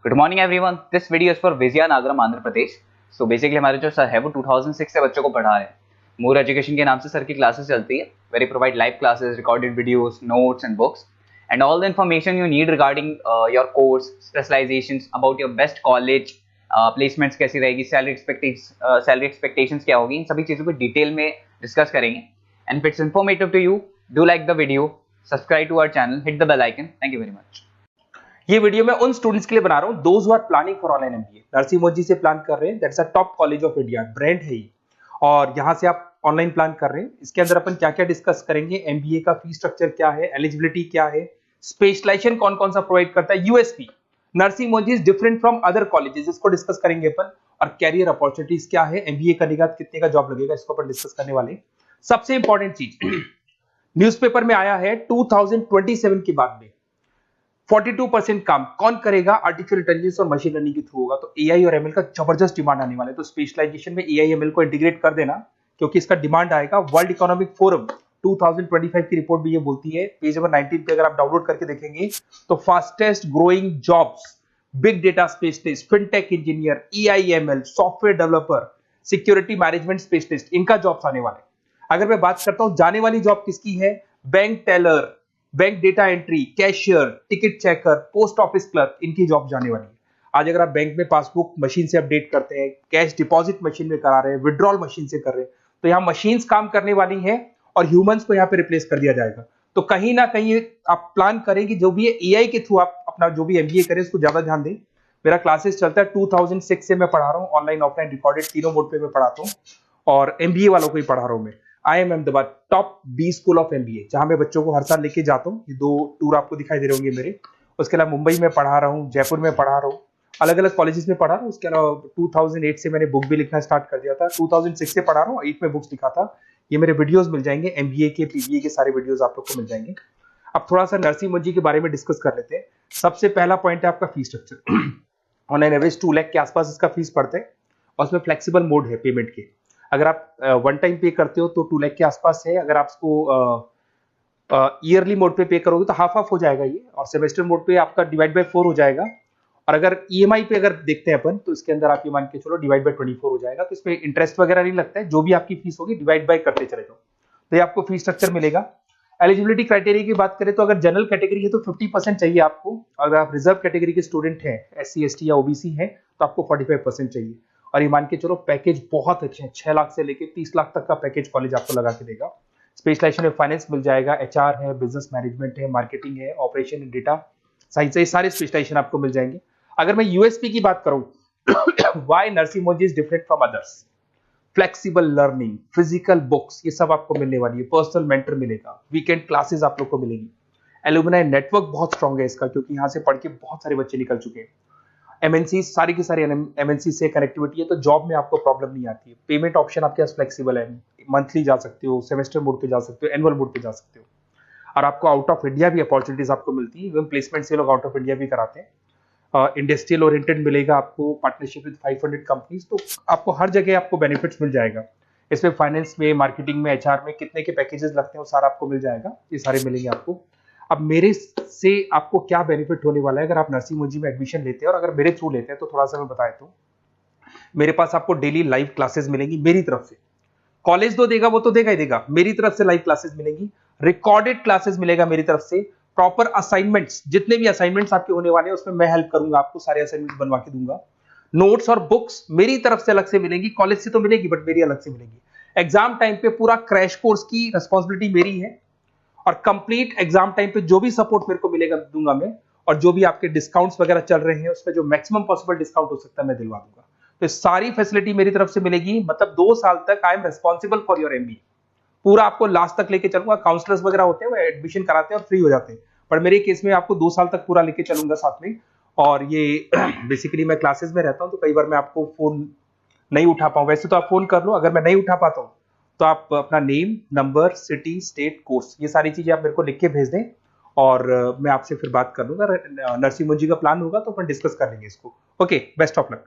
Good morning everyone, this video is for Vizianagaram Andhra Pradesh. So basically हमारे जो sir है वो 2006 से बच्चों को पढ़ा रहे हैं। मोर एजुकेशन के नाम से सर की क्लासेस चलती है, very provide live classes, recorded videos, notes and books and all the information you need regarding your course, specialisations, about your best college, placements कैसी रहेगी, सैलरी एक्सपेक्टेशंस क्या होगी, इन सभी चीज़ों को डिटेल में डिस्कस करेंगे। And if it's informative to you, do like the video, subscribe to our channel, hit the bell icon. Thank you very much. ये वीडियो मैं उन स्टूडेंट्स के लिए बना रहा हूं those who are planning for online MBA. Narsingh Modi से plan कर रहे हैं, that's a top college of India, brand है ये, और यहां से आप ऑनलाइन प्लान कर रहे हैं। इसके अंदर अपन क्या क्या डिस्कस करेंगे, एमबीए का फी स्ट्रक्चर क्या है, एलिजिबिलिटी क्या है, स्पेशलाइजेशन कौन कौन सा प्रोवाइड करता है, USP Narsingh Modi is different from other colleges, इसको डिस्कस करेंगे अपन। और कैरियर अपॉर्चुनिटीज क्या है, एमबीए करने के बाद कितने का जॉब लगेगा, इसको अपन डिस्कस करने वाले हैं। सबसे इंपॉर्टेंट चीज न्यूज़पेपर में आया है 2027 के बाद में 42% काम कौन करेगा, आर्टिफिशियल इंटेलिजेंस और मशीन लर्निंग के थ्रू होगा। तो एआई और एमएल का जबरदस्त डिमांड आने वाला है, तो स्पेशलाइजेशन में एआई एमएल को इंटीग्रेट कर देना, क्योंकि इसका डिमांड आएगा। वर्ल्ड इकोनॉमिक फोरम 2025 की रिपोर्ट भी ये बोलती है, पेज नंबर 19 पे अगर आप डाउनलोड करके देखेंगे तो fastest growing jobs, big data specialist, fintech engineer, AIML, software developer, security management specialist, इनका जॉब्स आने वाले। अगर मैं बात करता हूं जाने वाली जॉब किसकी है, bank teller, bank data entry, cashier, ticket checker, post office clerk, इनकी जॉब जाने वाली है। आज अगर आप बैंक में पासबुक मशीन से अपडेट करते हैं, कैश डिपॉजिट मशीन में करा रहे हैं, विड्रॉल मशीन से कर रहे हैं, तो यहाँ मशीन्स काम करने वाली हैं और ह्यूमंस को यहाँ पे रिप्लेस कर दिया जाएगा। तो कहीं ना कहीं आप प्लान करें कि जो भी एआई के थ्रू आप अपना जो भी एमबीए करें उसको ज्यादा ध्यान दें। मेरा क्लासेस चलता है 2006 से मैं पढ़ा रहा हूँ, ऑनलाइन ऑफलाइन रिकॉर्डेड तीनों मोड पे मैं पढ़ाता हूँ, और एमबीए वालों को ही पढ़ा रहा हूँ मैं। I am Ahmedabad top B school of MBA, जहां मैं बच्चों को हर साल लेके जाता हूँ। ये 2 टूर आपको दिखाई दे रहे होंगे मेरे। उसके अलावा मुंबई में पढ़ा रहा हूँ, जयपुर में पढ़ा रहा हूँ, अलग अलग कॉलेजेस में पढ़ा रहा हूँ। उसके अलावा 2008 से मैंने बुक भी लिखना स्टार्ट कर दिया था, 2006 से पढ़ा रहा हूँ, 8 में बुक्स लिखा था। ये मेरे वीडियोस मिल जाएंगे, एमबीए के, पीबीए के सारे वीडियोस आप लोग को मिल जाएंगे। अब थोड़ा सा नरसिंह मोदी के बारे में डिस्कस कर लेते हैं। सबसे पहला पॉइंट है आपका fees structure. Online average 2 lakh के आसपास इसका फीस पड़ता है, और उसमें फ्लेक्सिबल मोड है पेमेंट के। अगर आप वन टाइम पे करते हो तो 2 लाख के आसपास है। अगर आप इसको ईयरली मोड पे करोगे तो हाफ हाफ हो जाएगा ये, और सेमेस्टर मोड पे आपका डिवाइड बाय 4 हो जाएगा। और अगर ईएमआई पे अगर देखते हैं अपन, तो इसके अंदर आप ये मान के चलो डिवाइड बाय 24 हो जाएगा। तो इसमें इंटरेस्ट वगैरह नहीं लगता है, जो भी आपकी फीस होगी डिवाइड बाय करते चले जाओ, तो ये आपको फीस स्ट्रक्चर मिलेगा। एलिजिबिलिटी क्राइटेरिया की बात करें तो अगर जनरल कैटेगरी है तो 50% चाहिए आपको। अगर आप रिजर्व कैटेगरी के स्टूडेंट हैं, एससी एसटी या ओबीसी हैं, तो आपको 45% चाहिए। और ये मान के चलो पैकेज बहुत अच्छे हैं, 6 लाख से लेके 30 लाख तक का पैकेज कॉलेज आपको लगा के देगा। स्पेशलाइजेशन में फाइनेंस मिल जाएगा, एचआर है, बिजनेस मैनेजमेंट है, मार्केटिंग है, ऑपरेशन एंड डेटा साइंस है, सारे स्पेशलाइजेशन आपको मिल जाएंगे। अगर मैं यूएसपी की बात करूं, why Narsingh Modi is different from others, flexible learning, physical books, ये सब आपको मिलने वाली है। पर्सनल मेंटर मिलेगा, वीकेंड क्लासेस आप लोग को मिलेंगी। एलुमनाई नेटवर्क बहुत स्ट्रांग है इसका, क्योंकि यहाँ से पढ़ के बहुत सारे बच्चे निकल चुके हैं। एमएनसी, सारी की सारी एमएनसी से कनेक्टिविटी है, तो जॉब में आपको प्रॉब्लम नहीं आती है। पेमेंट ऑप्शन आपके पास फ्लेक्सिबल है, मंथली जा सकते हो, सेमेस्टर मोड पे जा सकते हो, एनुअल मोड पे जा सकते हो। और आपको आउट ऑफ इंडिया भी अपॉर्चुनिटीज आपको मिलती है, इवन प्लेसमेंट से लोग आउट ऑफ इंडिया भी कराते हैं। इंडस्ट्रियल ओरिएंटेड मिलेगा आपको, पार्टनरशिप विद 500 कंपनीज, तो आपको हर जगह आपको बेनिफिट्स मिल जाएगा। इसमें फाइनेंस में, मार्केटिंग में, एचआर में कितने के पैकेजेस लगते हैं वो सारा आपको मिल जाएगा, ये सारे मिलेंगे आपको। अब मेरे से आपको क्या बेनिफिट होने वाला है अगर आप नरसिंह मोदी में एडमिशन लेते हैं, और अगर मेरे थ्रू लेते हैं तो थोड़ा सा मैं बताया तो मेरे पास आपको डेली लाइव क्लासेस मिलेंगी मेरी तरफ से। कॉलेज तो देगा, वो तो देगा ही देगा, मेरी तरफ से लाइव क्लासेस मिलेंगी, रिकॉर्डेड क्लासेस मिलेगा मेरी तरफ से, प्रॉपर असाइनमेंट्स, जितने भी असाइनमेंट्स आपके होने वाले हैं उसमें मैं हेल्प करूंगा, आपको सारे असाइनमेंट्स बनवा के दूंगा। नोट्स और बुक्स मेरी तरफ से अलग से मिलेंगी, कॉलेज से तो मिलेगी बट मेरी अलग से मिलेगी। एग्जाम टाइम पे पूरा क्रैश कोर्स की रिस्पॉन्सिबिलिटी मेरी है, और कंप्लीट एग्जाम टाइम पे जो भी सपोर्ट मेरे को मिलेगा दूंगा मैं, और जो भी आपके डिस्काउंट्स वगैरह चल रहे हैं उसमें जो मैक्सिमम पॉसिबल डिस्काउंट हो सकता है मैं दिलवा दूंगा। तो सारी फैसिलिटी मेरी तरफ से मिलेगी, मतलब 2 साल तक I am responsible for your MB, पूरा आपको लास्ट तक लेके चलूंगा। काउंसलर्स वगैरह होते हैं वो एडमिशन कराते हैं और फ्री हो जाते हैं, पर मेरे केस में आपको 2 साल तक पूरा लेके चलूंगा साथ में। और ये बेसिकली मैं क्लासेस में रहता हूं, तो कई बार मैं आपको फोन नहीं उठा पाऊं, वैसे तो आप फोन कर लो, अगर मैं नहीं उठा पाता हूं तो आप अपना name, number, city, state, course, ये सारी चीजें आप मेरे को लिख के भेज दें, और मैं आपसे फिर बात कर लूंगा। नरसिंह मोदी का प्लान होगा तो अपन डिस्कस कर लेंगे इसको। Okay, best of luck.